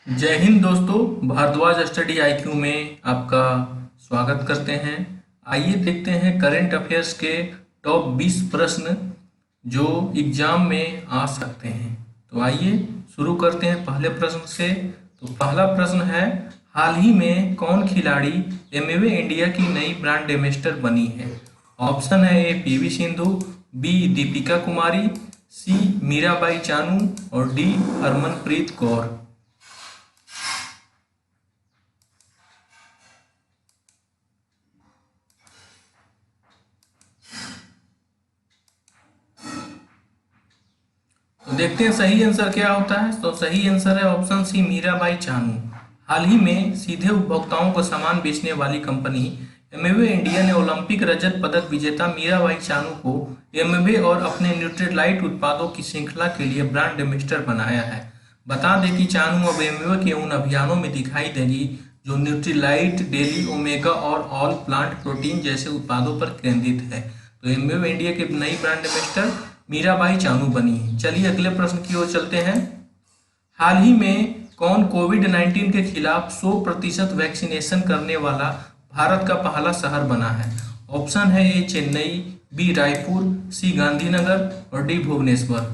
जय हिंद दोस्तों, Bhardwaj study IQ में आपका स्वागत करते हैं। आइए देखते हैं करंट अफेयर्स के टॉप 20 प्रश्न जो एग्जाम में आ सकते हैं। तो आइए शुरू करते हैं पहले प्रश्न से। तो पहला प्रश्न है, हाल ही में कौन खिलाड़ी एमवे इंडिया की नई ब्रांड एम्बेसडर बनी है? ऑप्शन है ए पीवी सिंधु, बी दीपिका कुमारी, सी मीराबाई चानू और डी हरमनप्रीत कौर। तो देखते हैं सही आंसर क्या होता है। तो सही आंसर है ऑप्शन सी मीराबाई चानू। हाल ही में सीधे उपभोक्ताओं को सामान बेचने वाली कंपनी एमवे इंडिया ने ओलंपिक रजत पदक विजेता मीराबाई चानू को एमवे और अपने न्यूट्रीलाइट उत्पादों की श्रृंखला के लिए ब्रांड एम्बेसडर बनाया है। बता दें कि चानू अब एमवे के उन अभियानों में दिखाई देगी जो न्यूट्रीलाइट, डेली ओमेगा और ऑल प्लांट प्रोटीन जैसे उत्पादों पर केंद्रित है। तो एमवे इंडिया के नई ब्रांड एम्बेसडर मीराबाई चानू बनी है। चलिए अगले प्रश्न की ओर चलते हैं। हाल ही में कौन कोविड-19 के खिलाफ 100% वैक्सीनेशन करने वाला भारत का पहला शहर बना है? ऑप्शन है ए चेन्नई, बी रायपुर, सी गांधीनगर और डी भुवनेश्वर।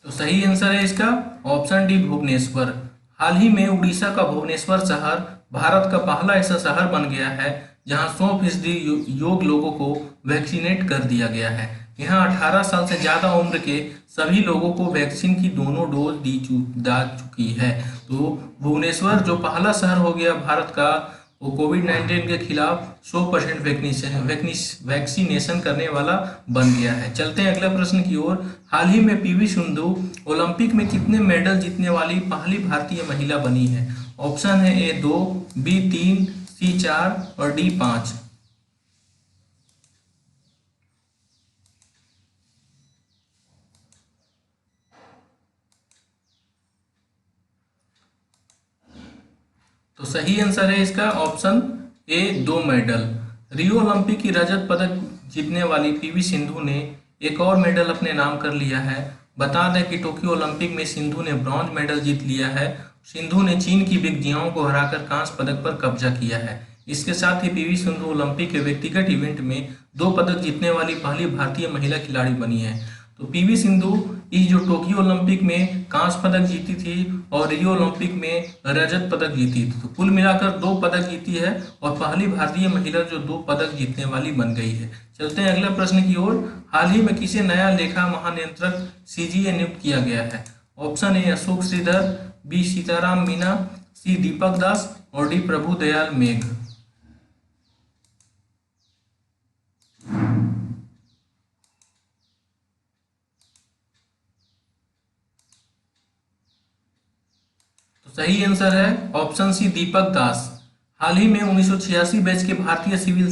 तो सही आंसर है इसका ऑप्शन डी भुवनेश्वर। हाल ही में उड़ीसा का भुवनेश्वर शहर भारत का पहला ऐसा शहर बन गया है जहां 100% योग लोगों को वैक्सीनेट कर दिया गया है। यहाँ 18 साल से ज़्यादा उम्र के सभी लोगों को वैक्सीन की दोनों डोज दा चुकी है। तो भुवनेश्वर जो पहला शहर हो गया भारत का, वो कोविड-19 के खिलाफ 100% वैक्सीनेशन करने वाला बन गया है। चलते हैं अगले प्रश्न की ओर। हाल ही में पीवी सिंधु ओलंपिक में कितने मेडल जीतने वाली पहली भारतीय महिला बनी है? ऑप्शन है ए 2, बी 3, सी 4 और डी 5। तो सही आंसर है इसका option A 2 medal. Rio Olympic की रजत पदक जीतने वाली पीवी सिंधु ने एक और मेडल अपने नाम कर लिया है। बता दें कि टोक्यो ओलंपिक में सिंधु ने ब्रॉन्ज मेडल जीत लिया है। सिंधु ने चीन की बिग जियांग को हराकर कांस्य पदक पर कब्जा किया है। इसके साथ ही पीवी सिंधु ओलंपिक के व्यक्तिगत इवेंट में 2 पदक जीतने वाली पहली भारतीय महिला खिलाड़ी बनी है। तो पीवी सिंधु इस जो टोक्यो ओलंपिक में कांस्य पदक जीती थी और रियो ओलंपिक में रजत पदक जीती थी। तो कुल मिलाकर 2 पदक जीती है और पहली भारतीय महिला जो 2 पदक जीतने वाली बन गई है। चलते हैं अगले प्रश्न की ओर। हाल ही में किसे नया लेखा महानियंत्रक सीजीए नियुक्त किया गया है? Option A Ashok Shridhar, B Sitaram Meena, C Deepak Das और डी प्रभु दयाल मेघ। तो सही आंसर है ऑप्शन सी दीपक दास। हाल ही में 1986 बैच के भारतीय सिविल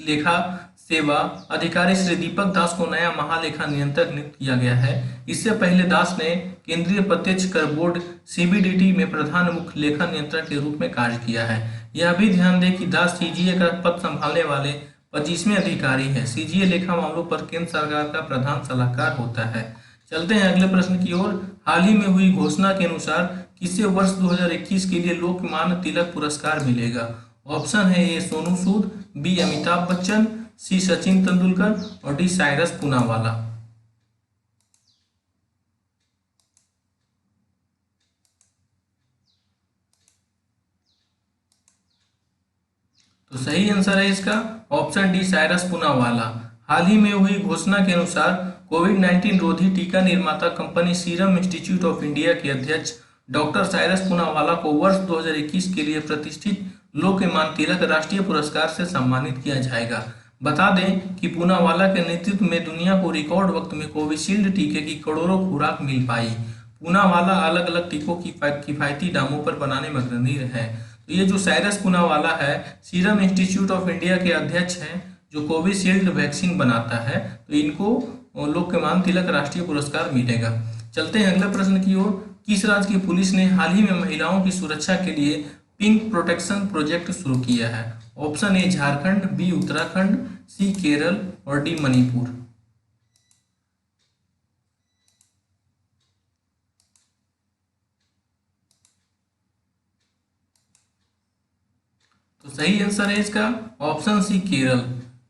लेखा सेवा अधिकारी श्री दीपक दास को नया महालेखा नियंत्रक नियुक्त किया गया है। इससे पहले दास ने केंद्रीय प्रत्यक्ष कर बोर्ड सीबीडीटी में प्रधान मुख्य लेखा नियंत्रक के रूप में कार्य किया है। यह भी ध्यान दें कि दास सीजीए का पद संभालने वाले 25वें अधिकारी है। सीजीए लेखा मामलों पर केंद्र सरकार का प्रधान सलाहकार होता है। चलते हैं अगले प्रश्न की ओर। हाल ही में हुई घोषणा के अनुसार किसे वर्ष 2021 के लिए लोकमान्य तिलक पुरस्कार मिलेगा? ऑप्शन है ए सोनू सूद, बी अमिताभ बच्चन, सी सचिन तेंदुलकर और डी साइरस पूनावाला। तो सही आंसर है इसका ऑप्शन डी साइरस पूनावाला। हाल ही में हुई घोषणा के अनुसार कोविड-19 रोधी टीका निर्माता company serum institute of India के अध्यक्ष डॉक्टर साइरस पूनावाला को वर्ष 2021 के लिए प्रतिष्ठित लोकमान्य तिलक राष्ट्रीय पुरस्कार से सम्मानित किया जाएगा। बता दें कि पूनावाला के नेतृत्व में दुनिया को रिकॉर्ड वक्त में कोविशील्ड टीके की करोड़ों खुराक मिल पाई। पूनावाला अलग अलग टीकों की किफायती दामों पर बनाने में अग्रणी रहे। तो ये जो साइरस पूनावाला है सीरम इंस्टीट्यूट ऑफ इंडिया के अध्यक्ष हैं जो कोविशील्ड वैक्सीन बनाता है। तो इनको लोकमान्य तिलक राष्ट्रीय पुरस्कार मिलेगा। चलते हैं अगले प्रश्न की ओर। किस राज्य की पुलिस ने हाल ही में महिलाओं की सुरक्षा के लिए पिंक प्रोटेक्शन प्रोजेक्ट शुरू किया है? Option A Jharkhand, B Uttarakhand, C Kerala और डी मणिपुर। तो सही आंसर है इसका ऑप्शन सी केरल।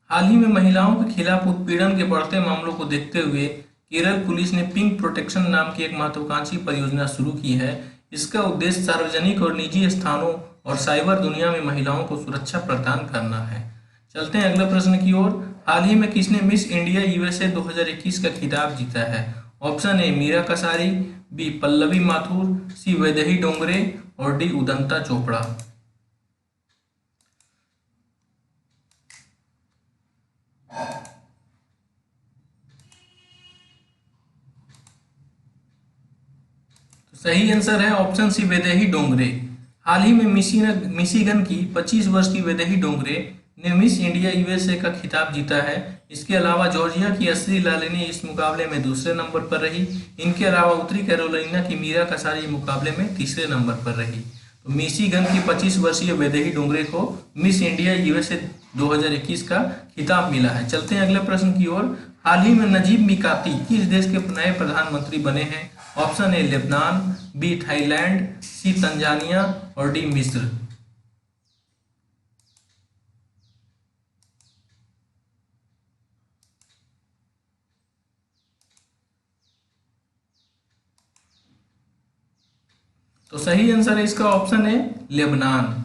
हाल ही में महिलाओं के खिलाफ उत्पीड़न के बढ़ते मामलों को देखते हुए केरल पुलिस ने पिंक प्रोटेक्शन नाम की एक महत्वाकांक्षी परियोजना शुरू की है। इसका उद्देश्य सार्वजनिक और निजी स्थानों और साइबर दुनिया में महिलाओं को सुरक्षा प्रदान करना है। चलते हैं अगले प्रश्न की ओर। हाल ही में किसने मिस इंडिया यूएसए 2021 का खिताब जीता है? Option A Meera Kasari, B Pallavi Mathur, C Vaidehi Dongre और डी उदंता चोपड़ा। सही आंसर है ऑप्शन सी वैदेही डोंगरे। हाल ही में मिशिगन की 25 वर्ष की वैदेही डोंगरे ने मिस इंडिया यूएसए का खिताब जीता है। इसके अलावा जॉर्जिया की अस्री लालिनी इस मुकाबले में दूसरे नंबर पर रही। इनके अलावा उत्तरी कैरोलिना की मीरा कसारी मुकाबले में तीसरे नंबर पर रही। तो मिशिगन की 25 वर्षीय वैदेही डोंगरे को मिस इंडिया यूएसए 2021 का खिताब मिला है। चलते हैं अगले प्रश्न की ओर। हाल ही में नजीब मिकाती किस देश के नए प्रधानमंत्री बने हैं? Option A Lebanon, B Thailand, C Tanzania और डी मिस्र। तो सही आंसर है इसका ऑप्शन है लेबनान।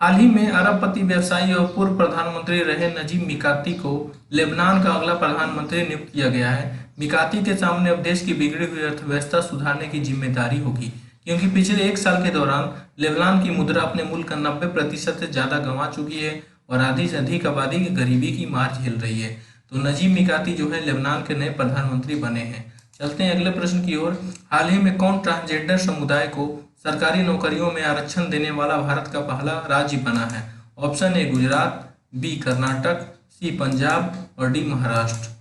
हाल ही में अरबपति व्यवसायी और पूर्व प्रधानमंत्री रहे नजीब मिकाती को लेबनान का अगला प्रधानमंत्री नियुक्त किया गया है। मिकाती के सामने अब देश की बिगड़ी हुई अर्थव्यवस्था सुधारने की जिम्मेदारी होगी, क्योंकि पिछले एक साल के दौरान लेबनान की मुद्रा अपने मूल्य का 90% से ज्यादा गंवा चुकी है और आधी से अधिक आबादी गरीबी की मार झेल रही है। तो नजीब मिकाती जो है लेबनान के नए प्रधानमंत्री बने हैं। चलते हैं अगले प्रश्न की ओर। हाल ही में कौन ट्रांसजेंडर समुदाय को सरकारी नौकरियों में आरक्षण देने वाला भारत का पहला राज्य बना है? Option A Gujarat, B Karnataka, C Punjab और डी महाराष्ट्र।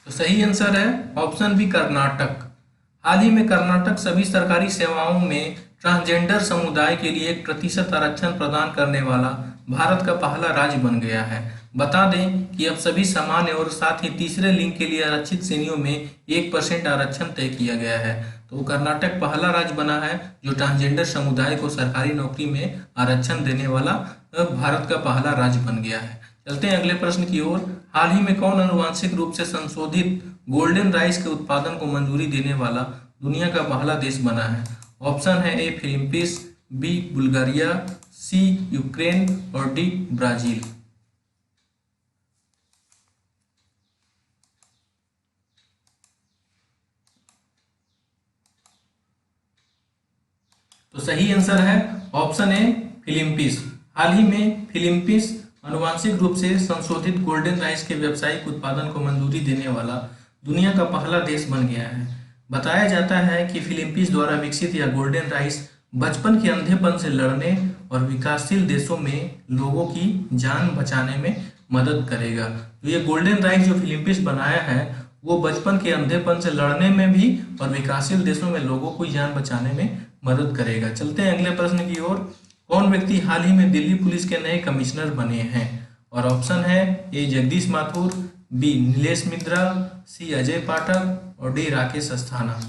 तो सही आंसर है ऑप्शन बी कर्नाटक। हाल ही में कर्नाटक सभी सरकारी सेवाओं में ट्रांसजेंडर समुदाय के लिए 1% आरक्षण प्रदान करने वाला भारत का पहला राज्य बन गया है। बता दें कि अब सभी सामान्य और साथ ही तीसरे लिंग के लिए आरक्षित श्रेणियों में 1% आरक्षण तय किया गया है। तो कर्नाटक पहला राज्य बना है जो ट्रांसजेंडर समुदाय को सरकारी नौकरी में आरक्षण देने वाला भारत का पहला राज्य बन गया है। चलते हैं अगले प्रश्न की ओर। हाल ही में कौन आनुवांशिक रूप से संशोधित गोल्डन राइस के उत्पादन को मंजूरी देने वाला दुनिया का पहला देश बना है? ऑप्शन है ए फिलीपींस, बी बुल्गारिया, सी यूक्रेन और डी ब्राजील। तो सही आंसर है ऑप्शन ए फिलीपींस। हाल ही में फिलीपींस आनुवांशिक रूप से संशोधित गोल्डन राइस के व्यावसायिक उत्पादन को मंजूरी देने वाला दुनिया का पहला देश बन गया है। बताया जाता है कि फिलीपींस द्वारा विकसित यह गोल्डन राइस बचपन के अंधेपन से लड़ने और विकासशील देशों में लोगों की जान बचाने में मदद करेगा। तो ये गोल्डन राइस जो फिलीपींस बनाया है वो बचपन के अंधेपन से लड़ने में भी और विकासशील देशों में लोगों को जान बचाने में मदद करेगा। चलते हैं अगले प्रश्न की ओर। कौन व्यक्ति हाल ही में दिल्ली पुलिस के नए कमिश्नर बने हैं? और ऑप्शन है ए जगदीश माथुर, बी नीलेश मिश्रा, सी अजय पाठक और डी राकेश अस्थाना।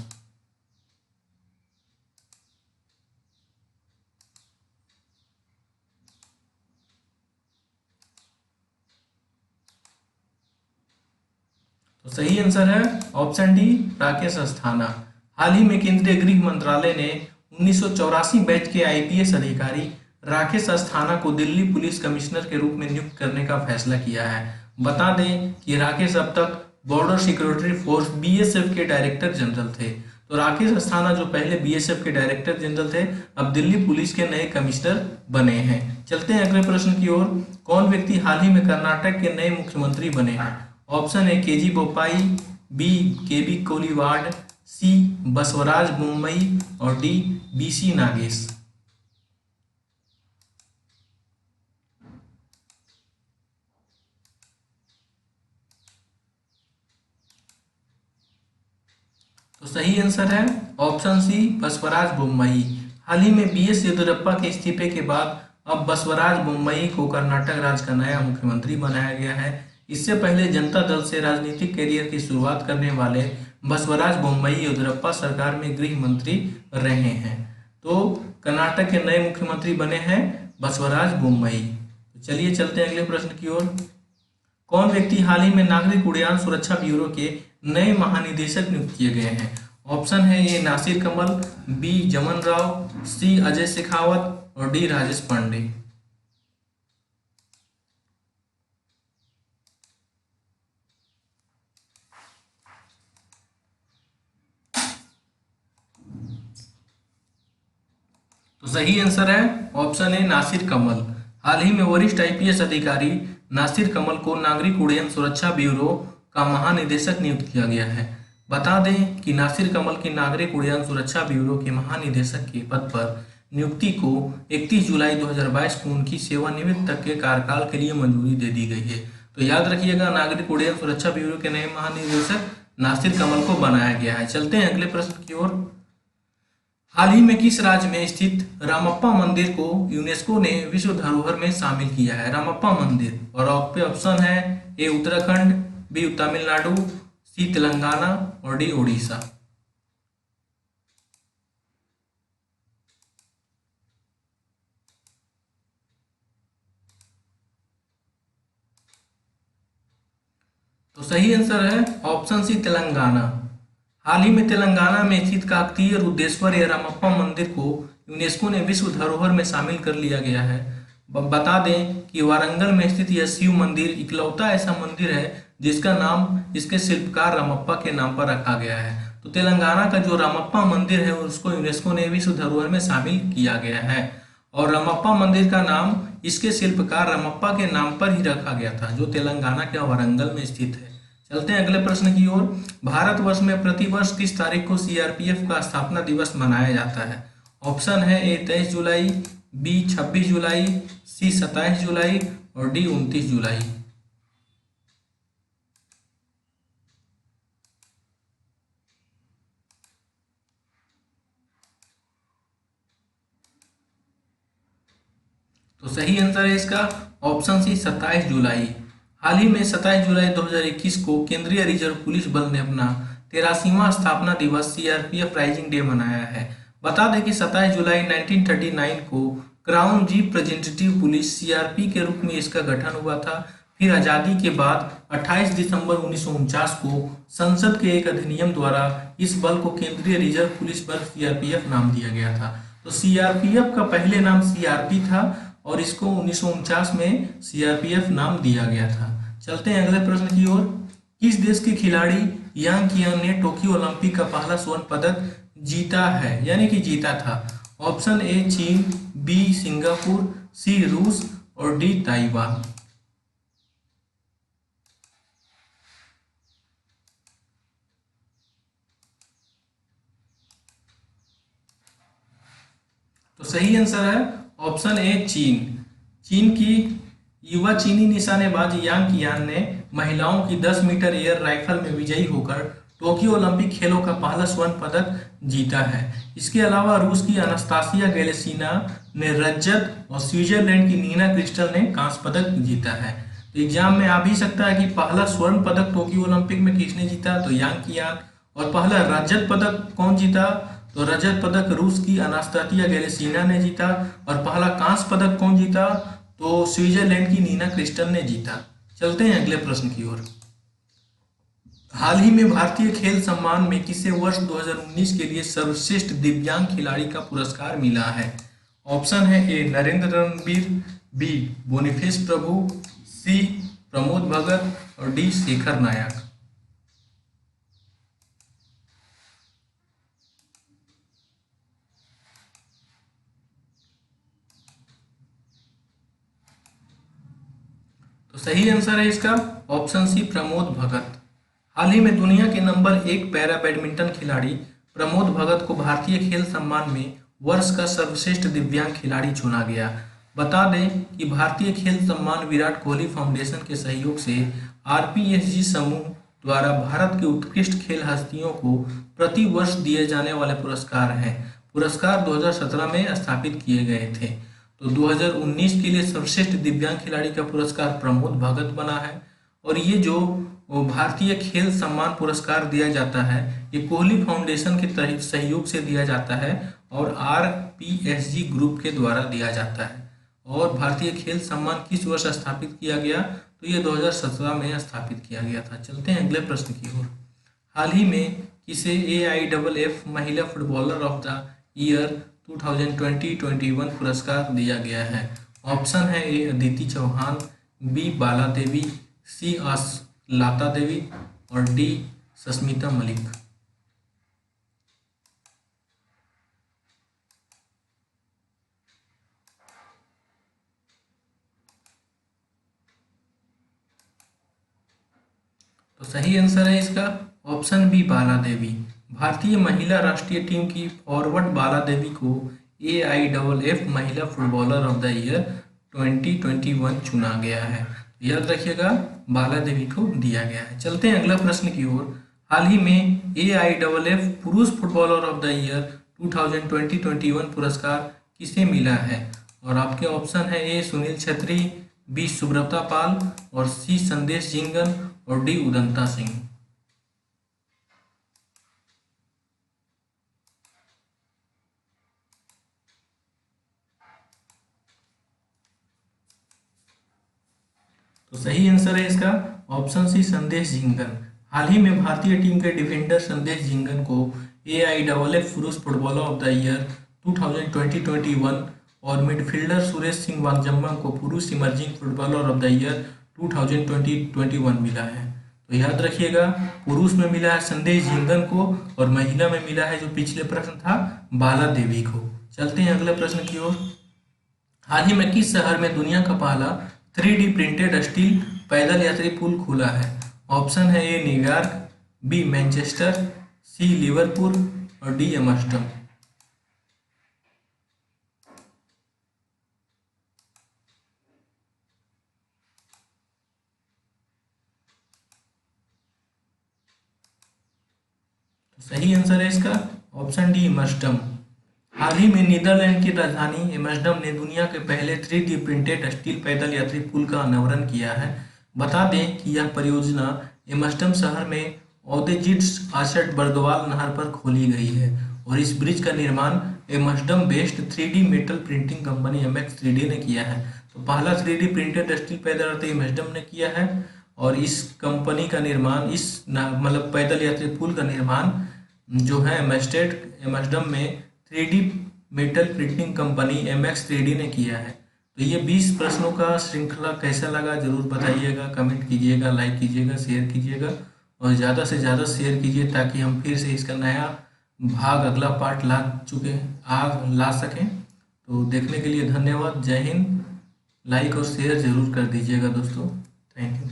तो सही आंसर है ऑप्शन डी राकेश अस्थाना। हाल ही में केंद्रीय गृह मंत्रालय ने 1984 बैच के आईपीएस अधिकारी राकेश अस्थाना को दिल्ली पुलिस कमिश्नर के रूप में नियुक्त करने का फैसला किया है। बता दें कि राकेश अब तक बॉर्डर सिक्योरिटी फोर्स बीएसएफ के डायरेक्टर जनरल थे। तो राकेश अस्थाना जो पहले बीएसएफ के डायरेक्टर जनरल थे अब दिल्ली पुलिस के नए कमिश्नर बने हैं। चलते हैं अगले प्रश्न की ओर। कौन व्यक्ति हाल ही में कर्नाटक के नए मुख्यमंत्री बने हैं? ऑप्शन ए केजी बोपाई, बी केबी कोलीवाड, सी बसवराज बोम्मई और डी बीसी नागेश। तो सही आंसर है ऑप्शन सी बसवराज बोम्मई। हाल ही में बीएस येदियुरप्पा के इस्तीफे के बाद अब बसवराज बोम्मई को कर्नाटक राज्य का नया मुख्यमंत्री बनाया गया है। इससे पहले जनता दल से राजनीतिक करियर की शुरुआत करने वाले बसवराज बोम्मई येदियुरप्पा सरकार में गृह मंत्री रहे हैं। तो कर्नाटक के नए मुख्यमंत्री बने हैं बसवराज बोम्मई। तो चलिए चलते हैं अगले प्रश्न की ओर। कौन व्यक्ति हाल ही में नागरिक उड्डयन सुरक्षा ब्यूरो के नए महानिदेशक नियुक्त किए गए हैं? ऑप्शन है ए नासिर कमल, बी जमन राव, सी अजय शेखावत और डी राजेश पांडे। तो सही आंसर है ऑप्शन ए नासिर कमल। हाल ही में वरिष्ठ आईपीएस अधिकारी नासिर कमल को नागरिक उड्डयन सुरक्षा ब्यूरो का महानिदेशक नियुक्त किया गया है। बता दें कि नासिर कमल की नागरिक उड्डयन सुरक्षा ब्यूरो के महानिदेशक के पद पर नियुक्ति को 31 जुलाई 2022 को उनकी सेवानिवृत्त तक के कार्यकाल के लिए मंजूरी दे दी गई है। तो याद रखिएगा, नागरिक उड्डयन सुरक्षा ब्यूरो के नए महानिदेशक नासिर कमल को बनाया गया है। चलते हैं अगले प्रश्न की ओर। हाल ही में किस राज्य में स्थित रामप्पा मंदिर को यूनेस्को ने विश्व धरोहर में शामिल किया है? रामप्पा मंदिर, और आपके ऑप्शन है ए उत्तराखंड, बी तमिलनाडु, सी तेलंगाना और डी ओडिशा। तो सही आंसर है ऑप्शन सी तेलंगाना। हाल ही में तेलंगाना में स्थित काकतीय रुद्रेश्वर या रामप्पा मंदिर को यूनेस्को ने विश्व धरोहर में शामिल कर लिया गया है। बता दें कि वारंगल में स्थित यह शिव मंदिर इकलौता ऐसा मंदिर है जिसका नाम इसके शिल्पकार रामप्पा के नाम पर रखा गया है। तो तेलंगाना का जो रामप्पा मंदिर है उसको यूनेस्को ने विश्व धरोहर में शामिल किया गया है, और रामप्पा मंदिर का नाम इसके शिल्पकार रामप्पा के नाम पर ही रखा गया था, जो तेलंगाना के वारंगल में स्थित है। चलते हैं अगले प्रश्न की ओर। भारतवर्ष में प्रतिवर्ष किस तारीख को सीआरपीएफ का स्थापना दिवस मनाया जाता है? ऑप्शन है ए 23 जुलाई, बी 26 जुलाई, सी 27 जुलाई और डी 29 जुलाई। तो सही आंसर है इसका ऑप्शन सी 27 जुलाई। हाल ही में 27 जुलाई 2021 को केंद्रीय रिजर्व पुलिस बल ने अपना 83वां स्थापना दिवस सीआरपीएफ राइजिंग डे मनाया है। बता दें कि 27 जुलाई 1939 को क्राउन रिप्रेजेंटेटिव पुलिस सीआरपी के रूप में इसका गठन हुआ था। फिर आज़ादी के बाद 28 दिसंबर 1949 को संसद के एक अधिनियम द्वारा इस बल को केंद्रीय रिजर्व पुलिस बल सीआरपीएफ नाम दिया गया था। तो सीआरपीएफ का पहले नाम सीआरपी था और इसको 1949 में सीआरपीएफ नाम दिया गया था। चलते हैं अगले प्रश्न की ओर। किस देश के खिलाड़ी यांग कियान ने टोक्यो ओलंपिक का पहला स्वर्ण पदक जीता है, यानी कि जीता था? ऑप्शन ए चीन, बी सिंगापुर, सी रूस और डी ताइवान। तो सही आंसर है ऑप्शन ए चीन। चीन की युवा चीनी निशानेबाज यांग कियान ने महिलाओं की 10 मीटर एयर राइफल में विजयी होकर टोक्यो ओलंपिक खेलों का पहला स्वर्ण पदक जीता है। इसके अलावा रूस की अनास्तासिया गैलेसिना ने रजत और स्विट्जरलैंड की नीना क्रिस्टल ने कांस्य पदक जीता है। तो एग्जाम में आ भी सकता है कि पहला स्वर्ण पदक टोक्यो ओलंपिक में किसने जीता, तो यांग कियान। और पहला रजत पदक कौन जीता, तो रजत पदक रूस की अनास्तासिया गैलेसिना ने जीता। और पहला कांस्य पदक कौन जीता, तो स्विट्जरलैंड की नीना क्रिस्टल ने जीता। चलते हैं अगले प्रश्न की ओर। हाल ही में भारतीय खेल सम्मान में किसे वर्ष 2019 के लिए सर्वश्रेष्ठ दिव्यांग खिलाड़ी का पुरस्कार मिला है? ऑप्शन है ए नरेंद्र रणबीर, बी बोनीफेस प्रभु, सी प्रमोद भगत और डी शेखर नायक। तो सही आंसर है इसका ऑप्शन सी प्रमोद भगत। हाल ही में दुनिया के नंबर 1 पैरा बैडमिंटन खिलाड़ी प्रमोद भगत को भारतीय खेल सम्मान में वर्ष का सर्वश्रेष्ठ दिव्यांग खिलाड़ी चुना गया। बता दें कि भारतीय खेल सम्मान विराट कोहली फाउंडेशन के सहयोग से आरपीएसजी समूह द्वारा भारत के उत्कृष्ट खेल हस्तियों को प्रति वर्ष दिए जाने वाले पुरस्कार हैं। पुरस्कार 2017 में स्थापित किए गए थे। तो 2019 के लिए सर्वश्रेष्ठ दिव्यांग खिलाड़ी का पुरस्कार प्रमोद भगत बना है। और ये जो भारतीय खेल सम्मान पुरस्कार दिया जाता है, ये कोहली फाउंडेशन के सहयोग से दिया जाता है और RPSG ग्रुप के द्वारा दिया जाता है। और भारतीय खेल सम्मान किस वर्ष स्थापित किया गया? तो ये 2017 में स्थापित किया गया था। चलते हैं अगले प्रश्न की ओर। हाल ही में किसे AIFF महिला फुटबॉलर ऑफ द ईयर 2020-21 पुरस्कार दिया गया है? ऑप्शन है ए अदिति चौहान, बी बाला देवी, सी लाता देवी और डी सस्मिता मलिक। तो सही आंसर है इसका ऑप्शन बी बाला देवी। भारतीय महिला राष्ट्रीय टीम की फॉरवर्ड बाला देवी को AIFF महिला फुटबॉलर ऑफ द ईयर 2021 चुना गया है। याद रखिएगा, बाला देवी को दिया गया है। चलते हैं अगला प्रश्न की ओर। हाल ही में AIFF पुरुष फुटबॉलर ऑफ द ईयर 2020-21 पुरस्कार किसे मिला है? और आपके ऑप्शन है ए सुनील छेत्री, बी सुब्रता पाल और सी संदेश जिंगन और डी उदंता सिंह। तो सही आंसर है इसका ऑप्शन सी संदेश जिंगन। हाल ही में भारतीय टीम के डिफेंडर संदेश जिंगन को AIFF पुरुष फुटबॉलर ऑफ द ईयर 2020-21 और मिडफील्डर सुरेश सिंह वांगजम्मा को पुरुष emerging footballer of the year 2020-21 मिला है। तो याद रखिएगा, पुरुष में मिला है संदेश जिंगन को और महिला में मिला है जो पिछले प्रश्न था बाला देवी को। चलते हैं अगले प्रश्न की ओर। हाल ही में किस शहर में दुनिया का पहला 3D प्रिंटेड स्टील पैदल यात्री पुल खुला है? ऑप्शन है ए न्यूयॉर्क, बी मैनचेस्टर, सी लिवरपूल और डी एम्स्टर्डम। सही आंसर है इसका ऑप्शन डी एम्स्टर्डम। हाल ही में नीदरलैंड की राजधानी एम्स्टर्डम ने दुनिया के पहले 3D प्रिंटेड स्टील पैदल यात्री पुल का अनावरण किया है। बता दें कि यह परियोजना एम्स्टर्डम शहर में ओदेजिड्स आशट बर्गवाल नहर पर खोली गई है और इस ब्रिज का निर्माण Amsterdam based 3D metal printing company MX3D ने किया है। तो पहला 3D प्रिंटेड स्टील पैदल यात्री एम्स्टर्डम ने किया है और इस कंपनी का निर्माण, इस मतलब पैदल यात्री पुल का निर्माण जो है एम्स्टर्डम में 3D metal printing company MX3D ने किया है। तो ये 20 प्रश्नों का श्रृंखला कैसा लगा जरूर बताइएगा, कमेंट कीजिएगा, लाइक कीजिएगा, शेयर कीजिएगा और ज़्यादा से ज़्यादा शेयर कीजिए ताकि हम फिर से इसका नया भाग, अगला पार्ट ला सकें। तो देखने के लिए धन्यवाद। जय हिंद। लाइक और शेयर जरूर कर दीजिएगा दोस्तों। Thank you.